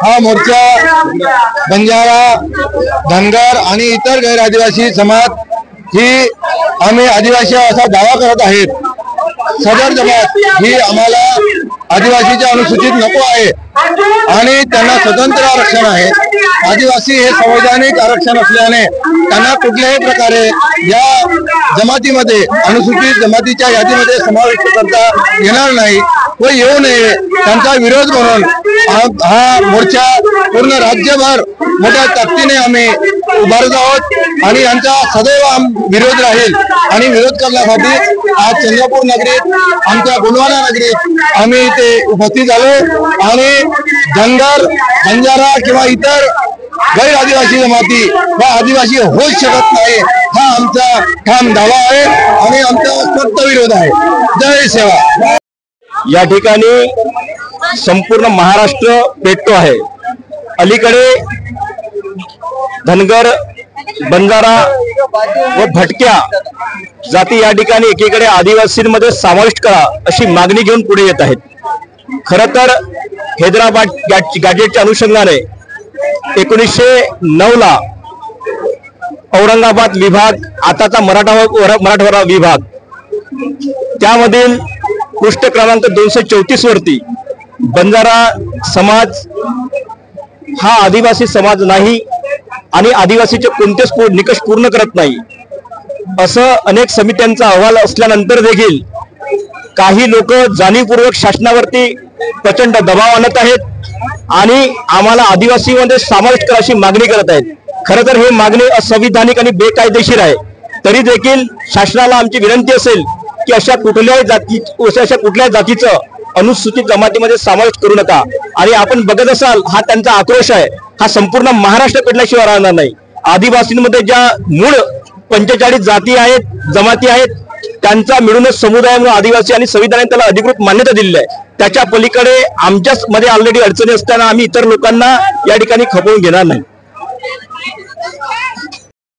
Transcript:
हा मोर्चा बंजारा, धनगर आणि इतर गैर आदिवासी समाज ही आम्ही आदिवासी असा दावा करत आहेत। सदर जमात ही आम्हाला आदिवासीच्या अनुसूचित नको आहे आणि त्यांना स्वतंत्र आरक्षण आहे। आदिवासी हे संवैधानिक आरक्षण असल्याने त्यांना कुठल्याही प्रकारे या जमातीमध्ये अनुसूचित जमातीच्या यादीमध्ये समाविष्ट करता येणार नाही व येऊ नये त्यांचा विरोध म्हणून हा मोर्चा पूर्ण राज्यभर मोठ्या ताकदीने आम्ही उभारत आहोत आणि यांचा सदैव विरोध राहील। आणि विरोध करण्यासाठी आज चंद्रपूर नगरीत आमच्या गोंडवाना नगरीत आम्ही इथे उपस्थित झालो आणि धनगर, बंजारा किंवा इतर गैर आदिवासी जमाती व आदिवासी होऊच शकत नाही हा आमचा ठाम दावा आहे आणि आमचा सक्त विरोध आहे। जय सेवा। या ठिकाणी संपूर्ण महाराष्ट्र पेटतो आहे। अलीकडे धनगर, बंजारा व भटक्या जाती या ठिकाणी एकीकडे आदिवासींमध्ये समाविष्ट करा अशी मागणी घेऊन पुढे येत आहेत। खरं तर हैदराबाद गॅजेटच्या अनुषंगाने 1909 ला औरंगाबाद विभाग, आताचा मराठवाडा विभाग, त्यामधील पृष्ठ क्रमांक 234 वरती बंजारा समाज हा आदिवासी समाज नाही आणि आदिवासीचे कोणतेच निकष पूर्ण करत नाही असं अनेक समित्यांचा अहवाल असल्यानंतर देखील काही लोक जाणीवपूर्वक शासनावरती प्रचंड दबाव आणत आहेत आणि आम्हाला आदिवासीमध्ये समाविष्ट करायची मागणी करत आहेत। खरं तर ही मागणी असंविधानिक आणि बेकायदेशीर आहे। तरी देखील शासनाला आमची विनंती असेल की अशा कुठल्याही जातीचं अनुसूचित जमातीमध्ये समावेश करू नका। आणि आपण बघत असाल हा त्यांचा आक्रोश आहे, हा संपूर्ण महाराष्ट्र पेटल्याशिवाय राहणार नाही। आदिवासींमध्ये ज्या मूळ 45 जाती आहेत, जमाती आहेत, त्यांचा मिळूनच समुदाय म्हणून आदिवासी आणि संविधानाने त्याला अधिकृत मान्यता दिलेली आहे। त्याच्या पलीकडे आमच्याच मध्ये ऑलरेडी अडचणी असताना आम्ही इतर लोकांना या ठिकाणी खपवून घेणार नाही।